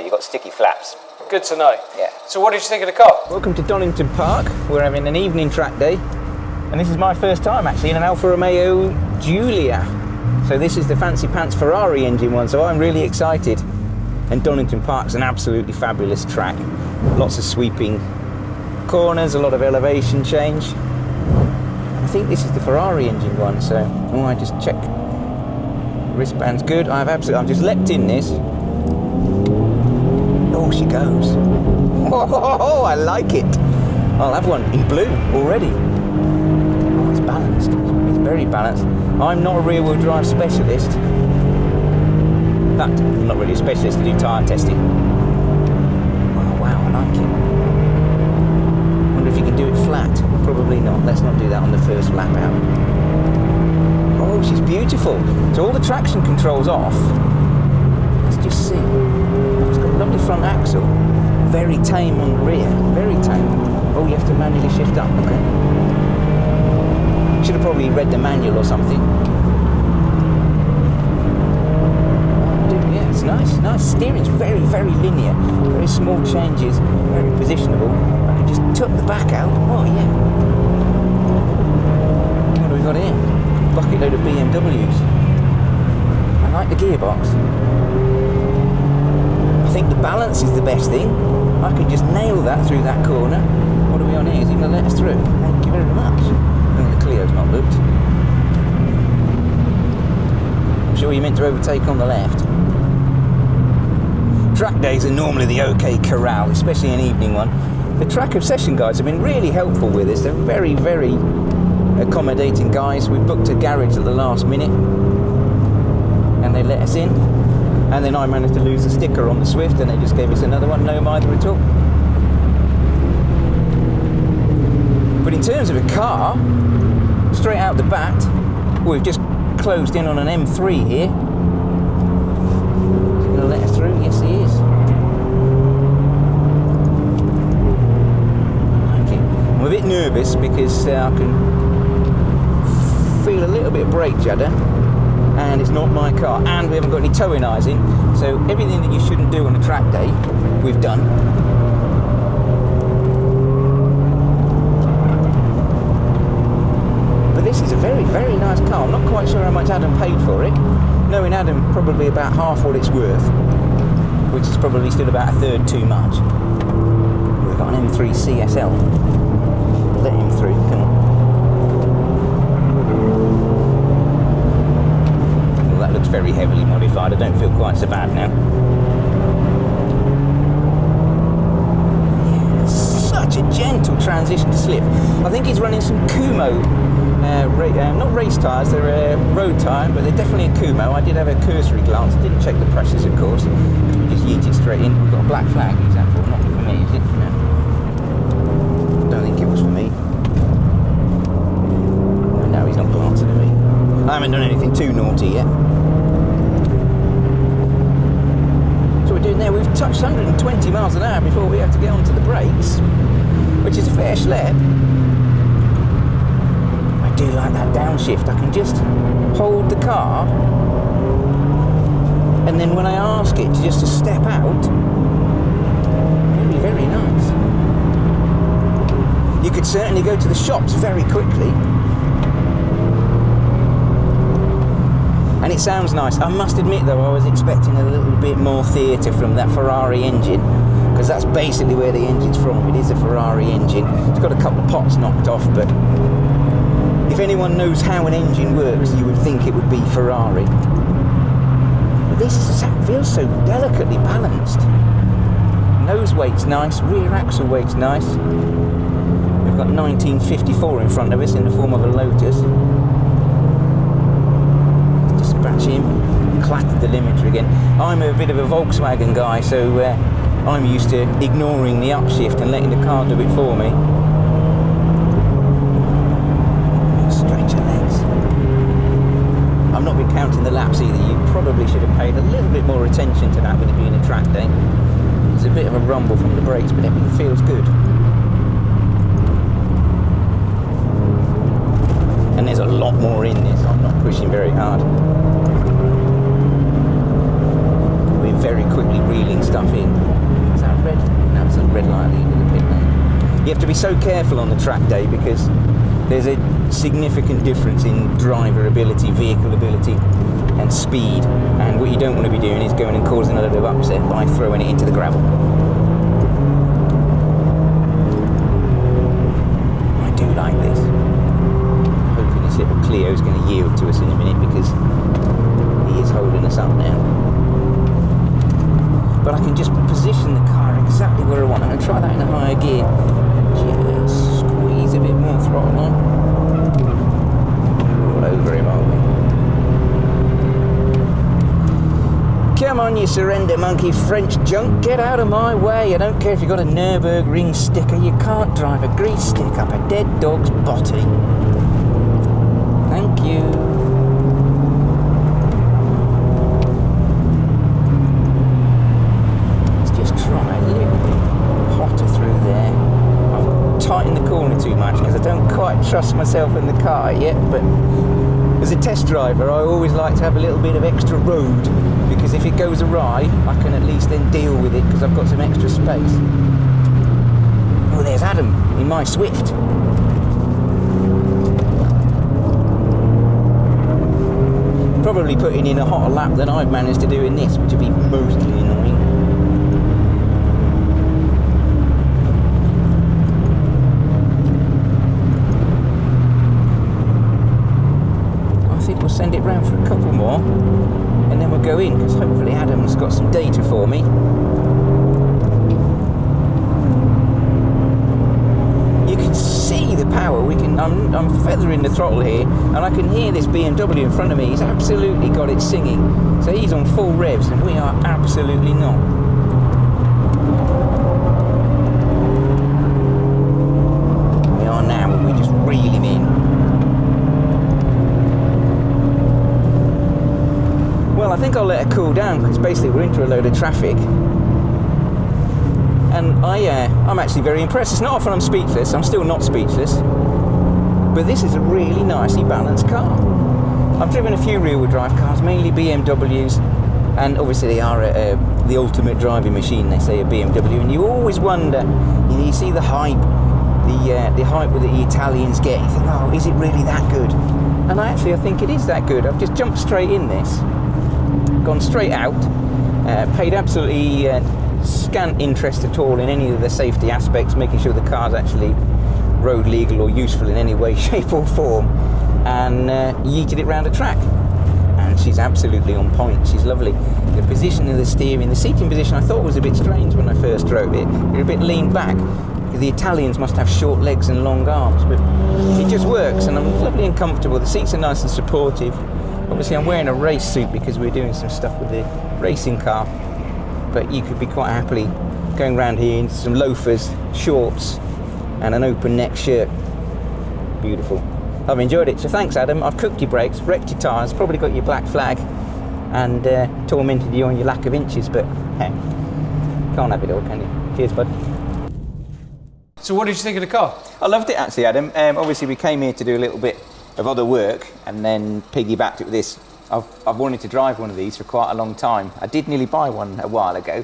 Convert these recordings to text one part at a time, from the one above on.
you've got sticky flaps. Good to know. Yeah. So what did you think of the car? Welcome to Donington Park. We're having an evening track day, and this is my first time actually in an Alfa Romeo Giulia. So this is the fancy pants Ferrari engine one, so I'm really excited. And Donington Park's an absolutely fabulous track. Lots of sweeping corners, a lot of elevation change. I think this is the Ferrari engine one, so I just check. Wristband's good. I've just leapt in this. Oh, she goes. Oh, I like it. I'll have one in blue already. Oh, it's balanced. It's very balanced. I'm not a rear-wheel drive specialist. In fact, I'm not really a specialist to do tyre testing. Oh, wow, I like it. Wonder if you can do it flat. Probably not. Let's not do that on the first lap out. Oh, she's beautiful. So all the traction controls off. Let's just see. Oh, it's got a lovely front axle. Very tame on the rear. Very tame. Oh, you have to manually shift up. Okay. Should have probably read the manual or something. Oh, yeah, it's nice. Nice. Steering's very, very linear. Very small changes. Very positionable. I can just tuck the back out. Oh, yeah. What have we got here? Bucket load of BMWs. I like the gearbox. I think the balance is the best thing. I can just nail that through that corner. What are we on here? Is he going to let us through? Thank you very much. I think the Clio's not looked. I'm sure you're meant to overtake on the left. Track days are normally the OK corral, especially an evening one. The track obsession guys have been really helpful with us. They're very, very accommodating guys. We booked a garage at the last minute and they let us in, and then I managed to lose a sticker on the Swift and they just gave us another one, no mither at all. But in terms of a car, straight out the bat, we've just closed in on an M3 here. Is he going to let us through? Yes he is. Okay. I'm a bit nervous because I can feel a little bit of brake judder, and it's not my car, and we haven't got any towing eyes in, so everything that you shouldn't do on a track day we've done. But this is a very, very nice car. I'm not quite sure how much Adam paid for it. Knowing Adam, probably about half what it's worth, which is probably still about a third too much. We've got an M3 CSL. Let him through, come on. Looks very heavily modified. I don't feel quite so bad now. Yeah, such a gentle transition to slip. I think he's running some Kumo, not race tyres, they're road tyre, but they're definitely a Kumo. I did have a cursory glance, didn't check the pressures of course. We just yeeted straight in. We've got a black flag, is that for? Not for me, is it? No. Don't think it was for me. No, he's not glancing at me. I haven't done anything too naughty yet. We're doing there, we've touched 120 miles an hour before we have to get onto the brakes, which is a fair schlep. I do like that downshift. I can just hold the car, and then when I ask it just to step out, very, very nice. You could certainly go to the shops very quickly. And it sounds nice. I must admit though, I was expecting a little bit more theatre from that Ferrari engine, because that's basically where the engine's from. It is a Ferrari engine. It's got a couple of pots knocked off, but if anyone knows how an engine works, you would think it would be Ferrari. But this feels so delicately balanced. Nose weight's nice, rear axle weight's nice. We've got 1954 in front of us in the form of a Lotus. Him, clattered the limiter again. I'm a bit of a Volkswagen guy, so I'm used to ignoring the upshift and letting the car do it for me. Stretch your legs. I've not been counting the laps either. You probably should have paid a little bit more attention to that with it being a track day. There's a bit of a rumble from the brakes, but everything feels good. And there's a lot more in this. I'm not pushing very hard. We're very quickly reeling stuff in. You have to be so careful on the track day because there's a significant difference in driver ability, vehicle ability and speed, and what you don't want to be doing is going and causing a lot of upset by throwing it into the gravel. I do like this. I'm hoping this little Clio is going to yield to us in a minute because he is holding us up now. But I can just position the car exactly where I want. I'm going to try that in a higher gear. Just squeeze a bit more throttle on. All over him, are we? Come on, you surrender monkey French junk, get out of my way. I don't care if you've got a Nürburgring sticker, you can't drive a grease stick up a dead dog's body. Thank you. Let's just try a little bit hotter through there. I've tightened the corner too much because I don't quite trust myself in the car yet, but as a test driver I always like to have a little bit of extra road, because if it goes awry I can at least then deal with it because I've got some extra space. Oh, there's Adam in my Swift. Probably putting in a hotter lap than I've managed to do in this, which would be mostly annoying. I think we'll send it round for a couple more and then we'll go in, because hopefully Adam's got some data for me. You can see the power. I'm feathering the throttle here and I can hear this BMW in front of me. He's absolutely got it singing. So he's on full revs and we are absolutely not. We are now, and we just reel him in. Well, I think I'll let it cool down because basically we're into a load of traffic. And I'm actually very impressed. It's not often I'm speechless. I'm still not speechless. But this is a really nicely balanced car. I've driven a few rear-wheel drive cars, mainly BMWs, and obviously they are the ultimate driving machine, they say, a BMW. And you always wonder, you see the hype, the hype that the Italians get. You think, oh, is it really that good? And I think it is that good. I've just jumped straight in this, gone straight out, paid absolutely scant interest at all in any of the safety aspects, making sure the car's actually road legal or useful in any way, shape or form, and yeeted it round a track. And she's absolutely on point. She's lovely. The position of the steering, the seating position, I thought was a bit strange when I first drove it. You're a bit leaned back. The Italians must have short legs and long arms, but it just works, and I'm lovely and comfortable. The seats are nice and supportive. Obviously I'm wearing a race suit because we're doing some stuff with the racing car, but you could be quite happily going around here in some loafers, shorts and an open neck shirt. Beautiful. I've enjoyed it, so thanks Adam. I've cooked your brakes, wrecked your tyres, probably got your black flag and tormented you on your lack of inches, but hey, can't have it all, can you? Cheers, bud. So what did you think of the car? I loved it actually, Adam. Obviously we came here to do a little bit of other work and then piggybacked it with this. I've wanted to drive one of these for quite a long time. I did nearly buy one a while ago,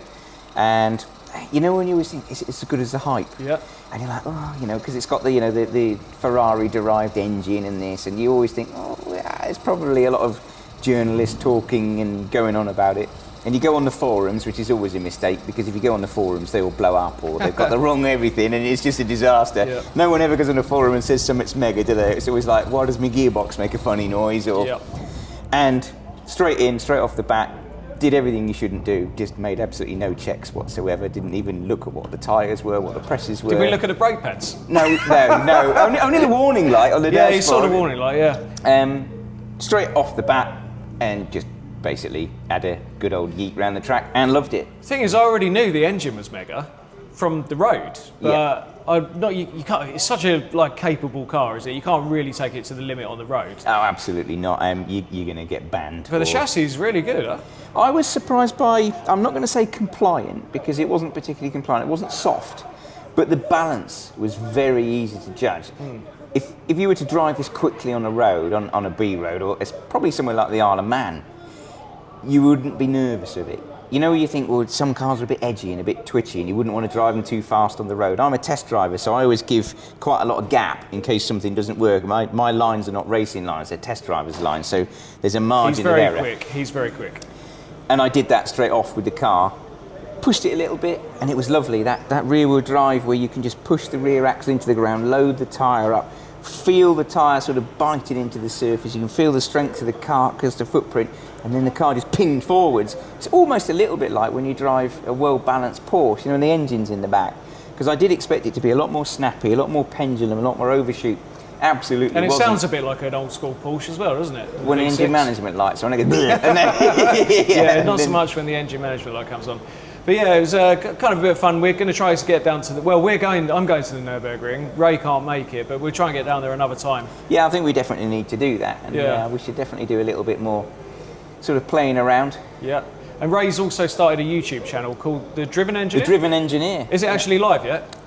and you know when you always think, is it as good as the hype? Yeah. And you're like, oh, because it's got the Ferrari-derived engine and this, and you always think, oh, yeah, it's probably a lot of journalists talking and going on about it. And you go on the forums, which is always a mistake, because if you go on the forums, they all blow up, or they've got the wrong everything, and it's just a disaster. Yeah. No one ever goes on a forum and says something's mega, do they? It's always like, why does my gearbox make a funny noise? Or, yeah. And straight off the bat, did everything you shouldn't do, just made absolutely no checks whatsoever, didn't even look at what the tyres were, what the presses were. Did we look at the brake pads? No. Only the warning light on the dashboard. Yeah, you saw the warning light, yeah. Straight off the bat, and just basically had a good old yeet round the track and loved it. The thing is, I already knew the engine was mega from the road, but you can't. It's such a capable car, is it? You can't really take it to the limit on the road. Oh, absolutely not. You're going to get banned. But the chassis is really good, huh? I was surprised by. I'm not going to say compliant because it wasn't particularly compliant. It wasn't soft, but the balance was very easy to judge. If you were to drive this quickly on a road, on a B road, or it's probably somewhere like the Isle of Man, you wouldn't be nervous of it. you know, you think, well, some cars are a bit edgy and a bit twitchy and you wouldn't want to drive them too fast on the road. I'm a test driver, so I always give quite a lot of gap in case something doesn't work. My lines are not racing lines, they're test driver's lines, so there's a margin of error. He's very quick. And I did that straight off with the car, pushed it a little bit, and it was lovely. That rear-wheel drive where you can just push the rear axle into the ground, load the tyre up, feel the tyre sort of biting into the surface. You can feel the strength of the car because the footprint, and then the car just pinged forwards. It's almost a little bit like when you drive a well-balanced Porsche, you know, and the engine's in the back. Because I did expect it to be a lot more snappy, a lot more pendulum, a lot more overshoot. Absolutely. And it wasn't. sounds a bit like an old school Porsche as well, doesn't it? When the engine management lights are on, it goes, and then, yeah, not so much when the engine management light comes on. But yeah, it was kind of a bit of fun. We're going to try to get down to I'm going to the Nürburgring. Ray can't make it, but we'll try and get down there another time. Yeah, I think we definitely need to do that. And we should definitely do a little bit more sort of playing around. Yeah. And Ray's also started a YouTube channel called The Driven Engineer. The Driven Engineer. Is it actually live yet?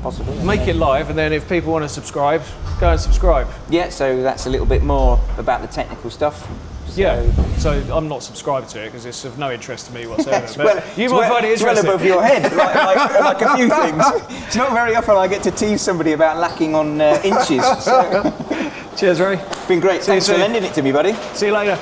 Possibly. Make it live, and then if people want to subscribe, go and subscribe. Yeah, so that's a little bit more about the technical stuff. So I'm not subscribed to it because it's of no interest to me whatsoever. You might find it interesting. It's well above your head, like a few things. It's not very often I get to tease somebody about lacking on inches. So. Cheers, Ray. Been great. Thanks for lending it to me, buddy. See you later.